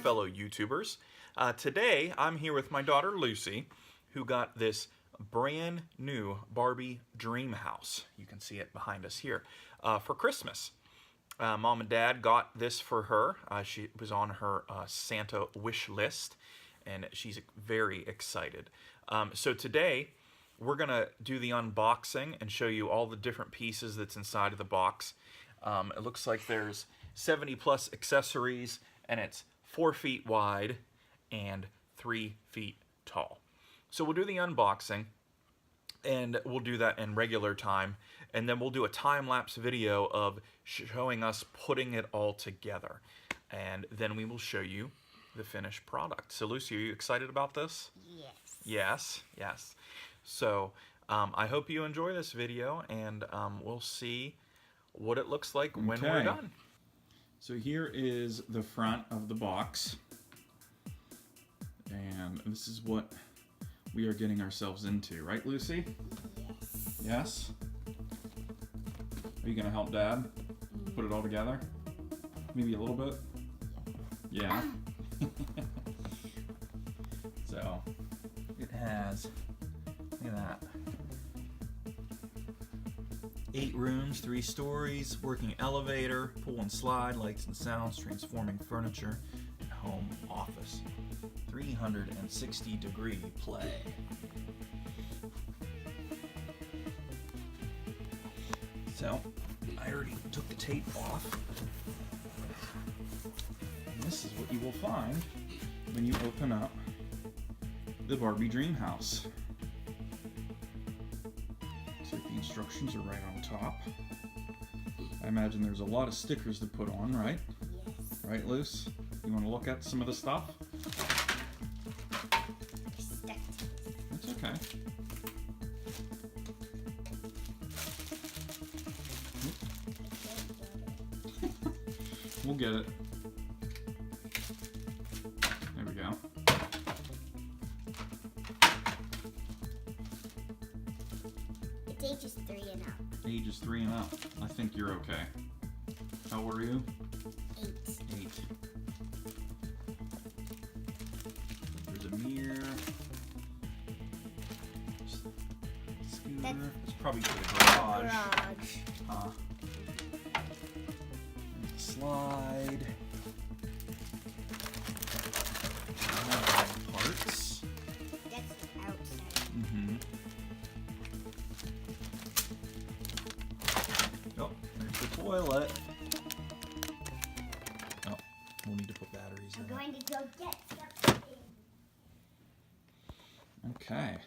fellow YouTubers. Today I'm here with my daughter Lucy, who got this brand new Barbie Dream House. You can see it behind us here for Christmas. Mom and Dad got this for her. She was on her Santa wish list, and she's very excited. So today we're gonna do the unboxing and show you all the different pieces that's inside of the box. It looks like there's 70 plus accessories, and it's 4 feet wide and 3 feet tall. So we'll do the unboxing, and we'll do that in regular time, and then we'll do a time-lapse video of showing us putting it all together, and then we will show you the finished product. So Lucy, are you excited about this? Yes. Yes, yes. So I hope you enjoy this video, and we'll see what it looks like when we're done. So here is the front of the box, and this is what we are getting ourselves into, right, Lucy? Yes. Yes? Are you going to help Dad put it all together? Maybe a little bit? Yeah. So, it has, look at that. 8 rooms, 3 stories, working elevator, pull and slide, lights and sounds, transforming furniture, and home office. 360-degree play. So, I already took the tape off. And this is what you will find when you open up the Barbie Dream House. So the instructions are right on top. I imagine there's a lot of stickers to put on, right? Yes. Right, Luce? You want to look at some of the stuff? That's okay. We'll get it. There we go. It's ages 3 and up. Ages 3 and up. I think you're okay. How old are you? 8. 8. There's a mirror. Scooter. It's probably for the garage. And slide. Parts. That's the outside. Mm-hmm. Oh, there's the toilet. Oh, we'll need to put batteries I'm in going to go get something. Okay.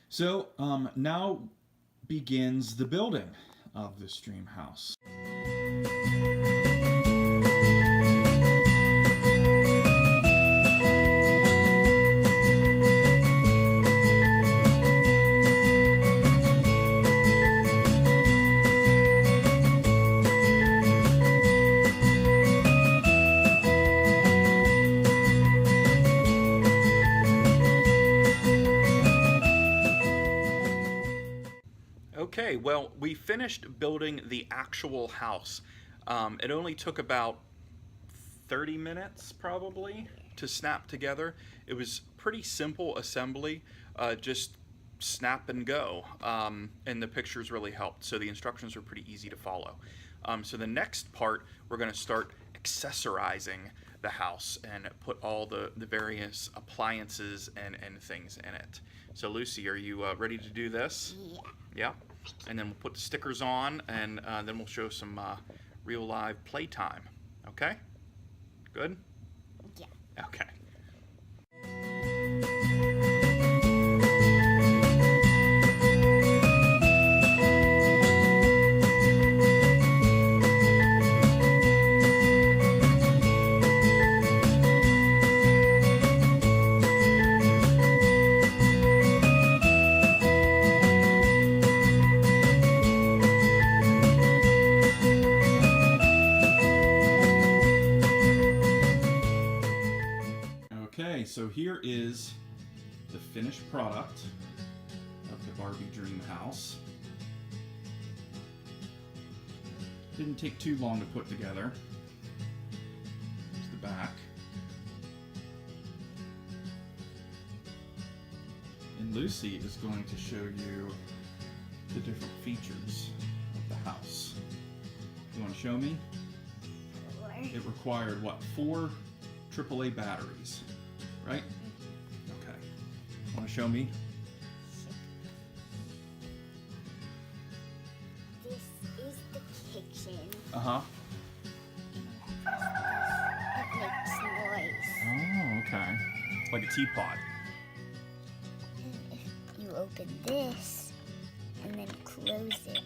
So now begins the building of this dream house. Okay, well, we finished building the actual house. It only took about 30 minutes, probably, to snap together. It was pretty simple assembly, just snap and go, and the pictures really helped, so the instructions were pretty easy to follow. So the next part, we're going to start accessorizing the house and put all the various appliances and things in it. So Lucy, are you ready to do this? Yeah. Yeah. And then we'll put the stickers on, and then we'll show some real live playtime. Okay? Good? Yeah. Okay. Okay, so here is the finished product of the Barbie Dream House. Didn't take too long to put together. Here's the back. Lucy is going to show you the different features of the house. You want to show me? Or It required, what, 4 AAA batteries, right? Okay. Want to show me? this is the kitchen. Uh-huh. It makes noise. Oh, okay. Like a teapot. And if you open this and then close it,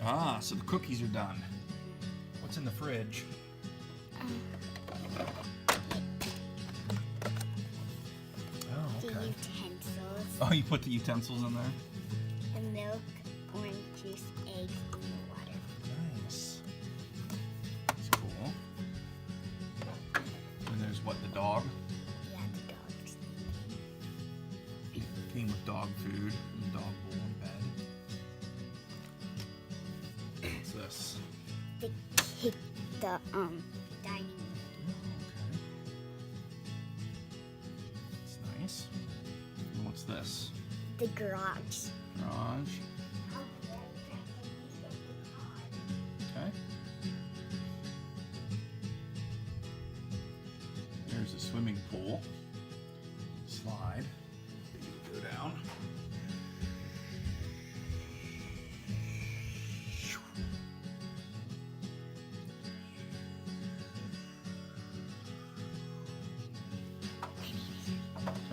Ah, so the cookies are done. What's in the fridge? Oh, the okay. utensils, Oh, you put the utensils in there? the milk, orange juice, eggs, and the water. Nice. That's cool. And there's what, the dog? Yeah, the dogs. Came with dog food and dog bowl in bed. What's this? The dining room. Okay. It's nice. And what's this? The garage. Garage. Okay. There's a swimming pool. Slide. You go down.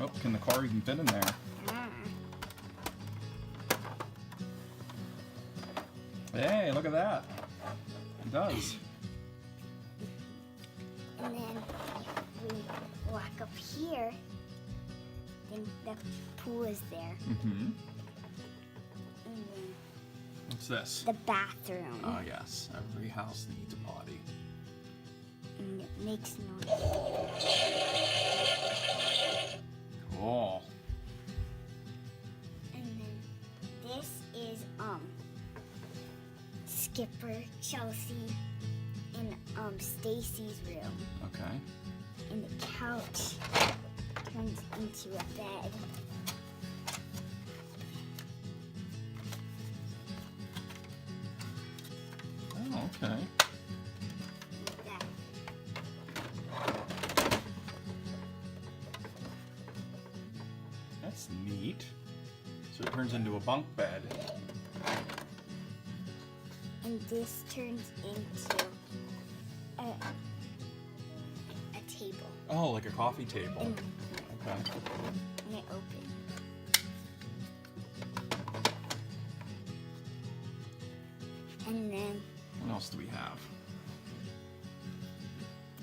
Oh, can the car even fit in there? Hey, look at that. It does. And then we walk up here, then the pool is there. Mm-hmm. And then What's this? the bathroom. Oh, yes. Every house needs a potty. And it makes noise. Cool. And then this is Skipper, Chelsea, and Stacy's room. Okay. And the couch turns into a bed. Oh, okay. Like that. That's neat. So it turns into a bunk bed. And this turns into a table. Oh, like a coffee table. And, Okay. and it opens. And then What else do we have?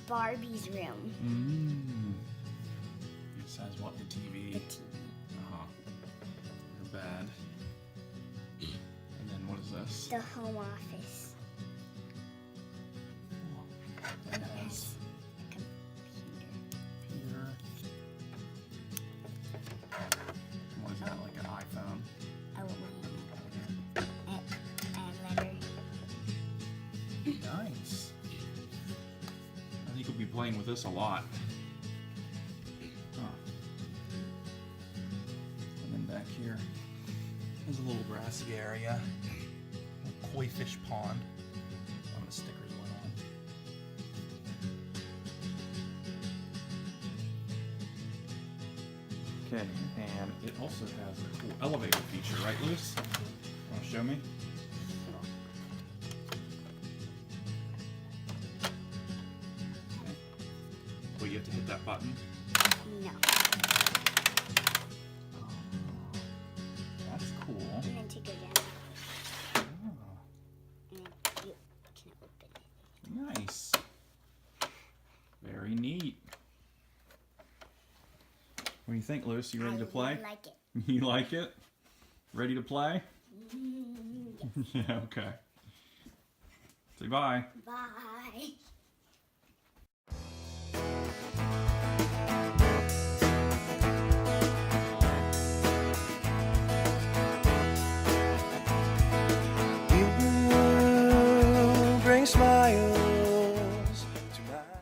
Barbie's room. Mmm. It says what? The TV. The TV. Uh-huh. Her bed. And then what is this? The home office. Oh, And it it has has a computer. computer. What is that, like an iPhone? A lamp. A letter. Nice. I think we'll be playing with this a lot. Huh. And then back here, there's a little grassy area. A koi fish pond. One of the stickers went on. Okay, and it also has a cool elevator feature, right, Luce? Want to show me? Well, you have to hit that button. No. That's cool. And then to go down. Oh, And then you can open it. nice. Very neat. What do you think, Luce? You ready to play? I like it. You like it? Ready to play? Yeah, okay. Say bye. Bye. You bring smiles